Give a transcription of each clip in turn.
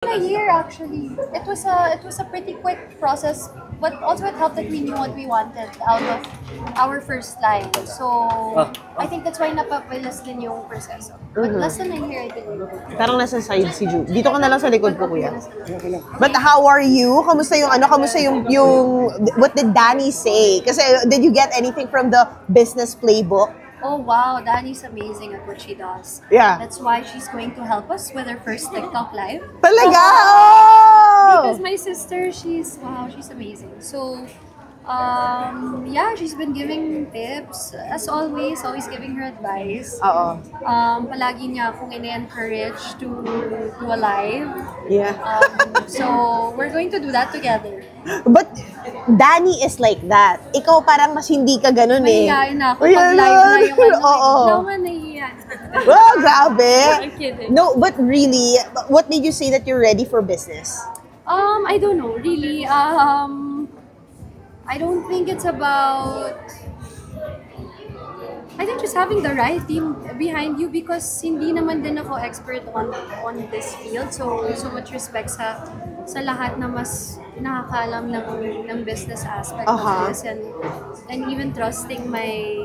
A year actually. It was a pretty quick process, but also it helped that we knew what we wanted out of our first line. So I think that's why napabilis din yung proseso. But less than a year, I believe. Parang nasa side si Ju. Dito ka na lang sa likod ko, kuya. But how are you? Kamusta yung what did Danny say? Kasi did you get anything from the business playbook? Oh wow, Dani's amazing at what she does. Yeah. That's why she's going to help us with her first TikTok live. Talaga? Because my sister, she's amazing. So, yeah, she's been giving tips as always giving her advice. Oo. Palagi niya akong in-encourage to do a live. Yeah. So, we're going to do that together. But Danny is like that. Ikaw parang mas hindi ka ganun eh. Mahihayin na ako pag live na yung ano. Oo. Naman nahihiyan. Oh, grabe. I'm kidding. No, but really, what made you say that you're ready for business? I don't know, really. I don't think it's about. I think just having the right team behind you because hindi naman din ako expert on this field. So much respect sa lahat na mas nakakaalam ng business aspect of this and even trusting my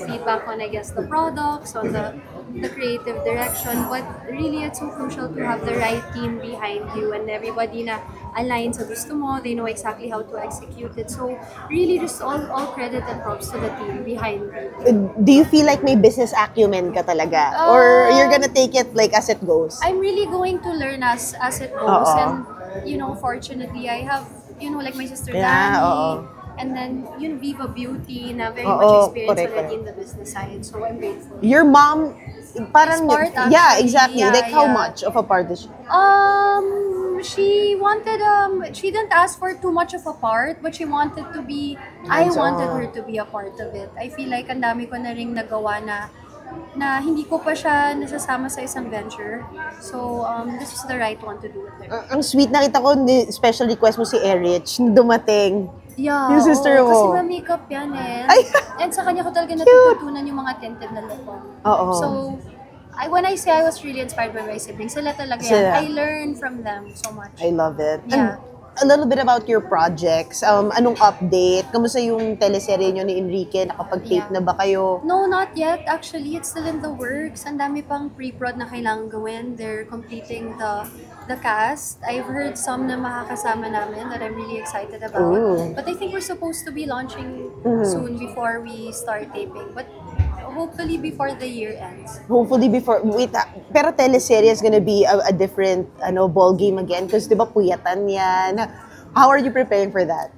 feedback on, I guess, the products, on the creative direction. But really, it's so crucial to have the right team behind you and everybody na align sa gusto mo. They know exactly how to execute it. So really, just all credit and props to the team behind me. Do you feel like may business acumen ka talaga? Or you're gonna take it like as it goes? I'm really going to learn as it goes. And, fortunately, I have, like my sister Dani, and then, Viva Beauty, na very much experience already in the business side. So I'm grateful. Your mom, parang, part, yeah, actually. exactly. Yeah, like how yeah. much of a part is she? She wanted, she didn't ask for too much of a part, but she wanted to be, I wanted her to be a part of it. I feel like ang dami ko na ring nagawa na hindi ko pa siya nasasama sa isang venture. So, this is the right one to do it. Ang sweet, nakita ko, special request mo si Erich, dumating. Yeah, Yung sister mo. Kasi ma-makeup yan eh. Ay! And sa kanya ko talaga natututunan yung mga tinted na look ko. Oo. So, when I say I was really inspired by my siblings, sila talaga yan. I learned from them so much. I love it. Yeah. And a little bit about your projects. Anong update? Kamusta yung teleserye nyo ni Enrique? Nakapag-tape na ba kayo? No, not yet. Actually, it's still in the works. Ang dami pang pre-prod na kailangan gawin. They're completing the cast. I've heard some na makakasama namin that I'm really excited about. Ooh. But I think we're supposed to be launching soon before we start taping. But hopefully before the year ends. Hopefully before, pero teleserye is gonna be a different ball game again because di ba puyatan yan? How are you preparing for that?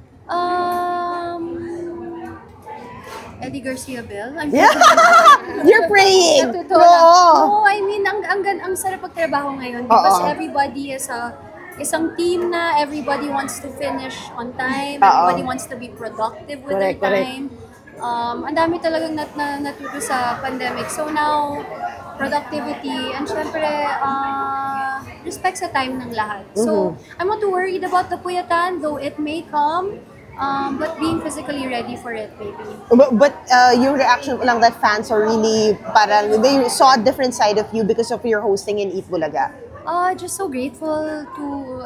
Eddie Garcia Bell. You're praying! Totoo lang. No, I mean, ang sarap pagtrabaho ngayon because everybody is isang team na, everybody wants to finish on time, everybody wants to be productive with their time. Ang dami talagang natuto sa pandemic. So now, productivity and syempre, respect sa time ng lahat. So, I'm not too worried about the puyatan, though it may come. But being physically ready for it, maybe. But yung reaction ko lang that fans are really parang they saw a different side of you because of your hosting in Eat Bulaga. Just so grateful to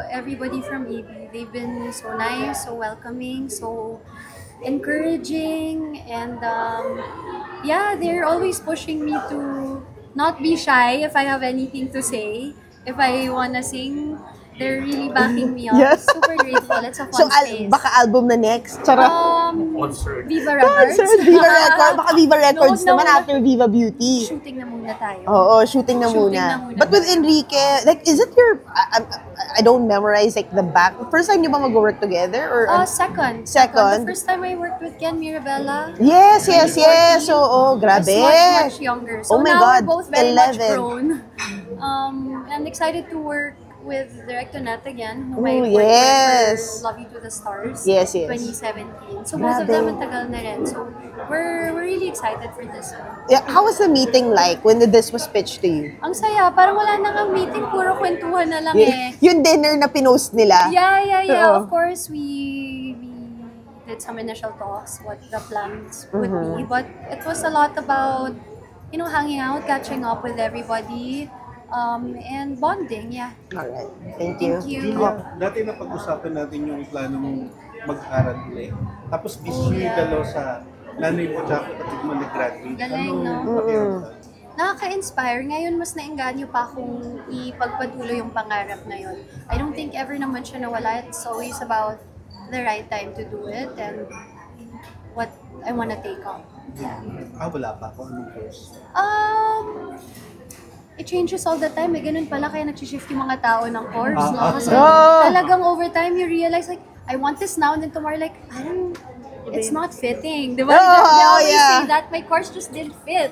everybody from EB. They've been so nice, so welcoming, so encouraging, and yeah, they're always pushing me to not be shy if I have anything to say. If I wanna sing, they're really backing me up. Yes. Super grateful. It's a fun space. Baka album na next. Charot. Viva Records. Viva Records. Baka Viva Records No. naman after Viva Beauty. Shooting na muna tayo. Oo, shooting na muna. But with Enrique, like, is it your, I don't memorize like the back. First time niyo ba mag-work together? Or Second. Second? The first time I worked with Ken Mirabella. Yes. Oo, grabe. Much younger. So oh my now God, we're both very much 11. grown. I'm excited to work with Director Nat again, who I Oh, worked yes. with for Love You to the Stars. Yes. 2017. So both of them ang tagal na rin. So we're really excited for this one. Yeah, how was the meeting like when this was pitched to you? Ang saya. Parang wala nang ang meeting. Puro kwentuhan na lang eh. Yung dinner na pinost nila. Yeah. Oo. Of course, we did some initial talks, what the plans would be. But it was a lot about, hanging out, catching up with everybody. and bonding, yeah. Alright. Thank you. Thank you. Julia, dati na pag-usapan natin yung plano mong mag-aral ulit. Tapos this year, yeah. dalaw sa nanay mo tsaka kapatid mo nag-graduate. Galing, Ano no? pakiramdam? Nakaka-inspire. Ngayon, mas naengganyo pa akong ipagpatuloy yung pangarap na yun. I don't think ever naman siya nawala. It's always about the right time to do it and what I wanna take on. Yeah. Wala pa ako. Anong course? It changes all the time. Ganun pala kaya nag-shift yung mga tao ng course, no? Kasi Ah. talagang over time, you realize like, I want this now, and then tomorrow like, it's not fitting. Diba? Oh, They always yeah. say that my course just didn't fit.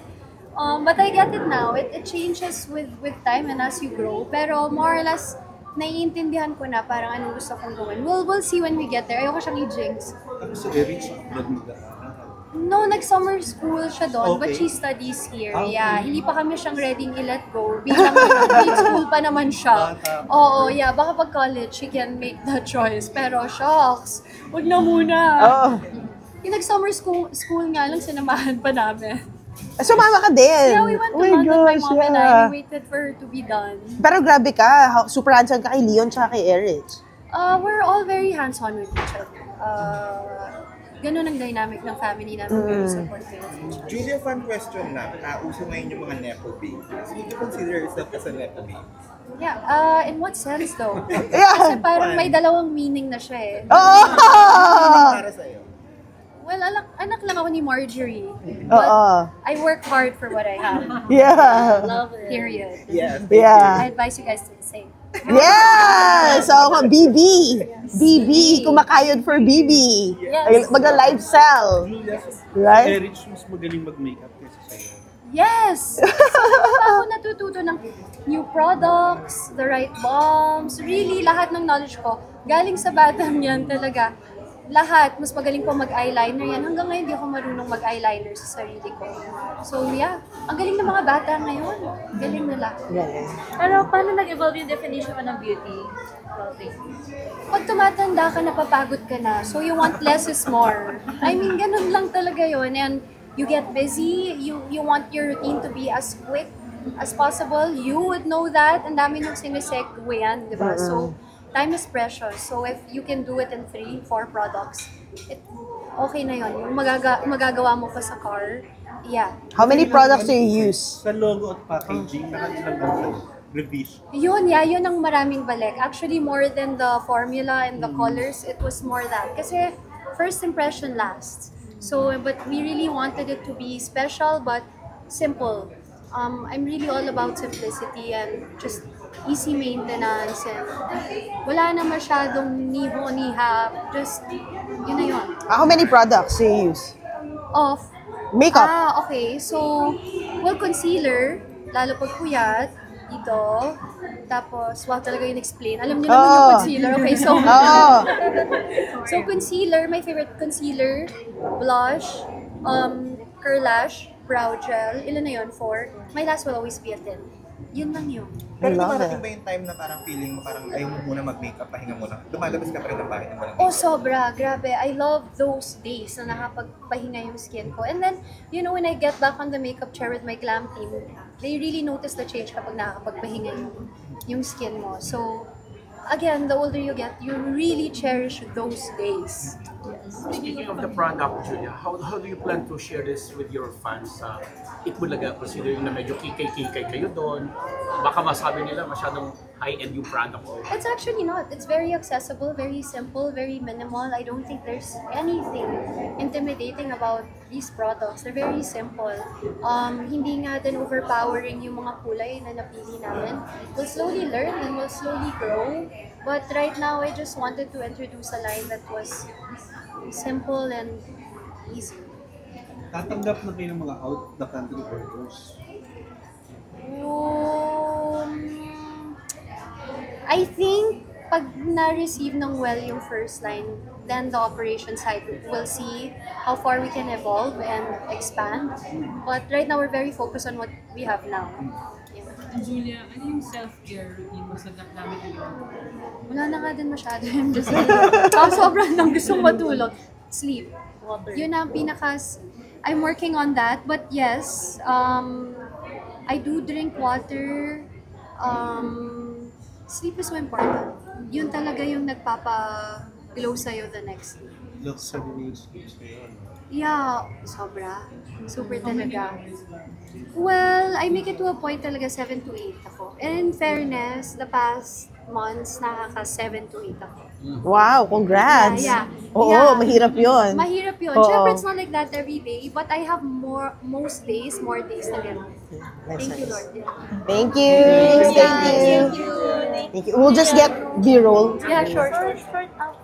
But I get it now. It changes with time and as you grow. Pero more or less, naiintindihan ko na parang anong gusto kong gawin. We'll see when we get there. Ayoko siyang i-jinx. Tapos sa Eric, sa upload mag-aaral. No, nag-summer school siya doon, but Okay. she studies here. Okay. Yeah, hindi pa kami siyang ready i-let go. Bilang grade school pa naman siya. Oo, yeah, baka pag college, she can make that choice. Pero, shocks, huwag na muna. Oh. Yung nag-summer school nga lang, sinamahan pa namin. Sumama ka din. Yeah, we went to Oh my London, my gosh, mom and I. yeah. We waited for her to be done. Pero grabe ka. Super handsome ka kay Leon tsaka kay Eric. We're all very hands-on with each other. Ganun ang dynamic ng family namin. Very supportive of each other. Julia, fun question lang. Uso ngayon yung mga nepo babies. Would you consider yourself as a nepo baby? Yeah, in what sense though? Yeah. Kasi parang may dalawang meaning na siya eh. Oh! Para sa'yo? Well, anak lang ako ni Marjorie. Oo. But I work hard for what I have. Yeah. Period. Yes. Yeah. I advise you guys to do the same. Yeah! So, BB. BB. Kumakayod for BB. Yes. Magla-live sell. Julia, Right? Eric, mas magaling mag-makeup kaysa sa'yo. Yes! So, ako natututo ng new products, the right balms, really lahat ng knowledge ko. Galing sa batang yan talaga. Lahat, mas magaling po mag-eyeliner yan. Hanggang ngayon, hindi ako marunong mag-eyeliner sa sarili ko. So yeah, ang galing ng mga bata ngayon. Galing nila. Yeah. Pero paano nag-evolve yung definition mo ng beauty? Pag tumatanda ka, napapagod ka na. So you want less is more. I mean, ganun lang talaga yun. And you get busy, you want your routine to be as quick as possible. You would know that. Ang dami nung sinisegue yan, di ba? So, time is precious. So if you can do it in 3-4 products, okay na yun. Yung magagawa mo pa sa car, yeah. How many products do you use? Sa logo at packaging, nakailang ba kayo? Revision. Yun ang maraming balik. Actually, more than the formula and the colors, it was more that. Kasi first impression lasts. So, but we really wanted it to be special but simple. I'm really all about simplicity and just easy maintenance and wala na masyadong niho-nihap. Just, yun na yun. How many products do you use? Off. Makeup. Okay. So, well, concealer, lalo pag puyat, dito. Tapos, wow, talaga yun explain. Alam niyo naman yung concealer. Okay, so, Oo. so concealer, my favorite concealer, blush, curlash, brow gel. Ilan na yun? 4. My last will always be a 10. Yun lang yun. Pero love dumarating it. ba yung time na parang feeling mo parang ayaw mo muna mag-makeup, pahinga mo lang? Lumalabas ka pa rin ng bahay ng walang Oh, makeup? sobra. Grabe. I love those days na nakapagpahinga yung skin ko. And then, you know, when I get back on the makeup chair with my glam team, they really notice the change kapag nakakapagpahinga yung skin mo. So, again, the older you get, you really cherish those days. Speaking of the product, Julia, how do you plan to share this with your fans sa Itbulaga, considering na medyo kikay-kikay kayo doon? Baka masabi nila masyadong high-end yung product ko. It's actually not. It's very accessible, very simple, very minimal. I don't think there's anything intimidating about these products. They're very simple. Hindi nga din overpowering yung mga kulay na napili namin. We'll slowly learn and we'll slowly grow. But right now, I just wanted to introduce a line that was simple and easy. Tatanggap na kayo ng mga out-of-the-country orders. I think pag na-receive ng well yung first line, then the operation side will see how far we can evolve and expand. But right now, we're very focused on what we have now. Yeah. Julia, ano yung self-care routine mo sa damdamin ngayon? Wala na nga din masyado. I'm just sobrang nang gustong matulog. Sleep. Yun ang I'm working on that. But yes, I do drink water. Sleep is so important. Yun talaga yung nagpapa-glow sa'yo the next day. Look sa sleep sa'yo. Yeah, sobra. Super talaga. Well, I make it to a point talaga 7 to 8 ako. And in fairness, the past months, nakaka 7 to 8 ako. Wow, congrats. Yeah. Oo, Yeah. mahirap yun. Mahirap yun. Oo. Siyempre, it's not like that every day, but I have more days na ganun. Nice, Thank you, nice. Lord. Yeah. Thank you. Thank you. Thank you. We'll just get B-roll. Yeah, sure. Short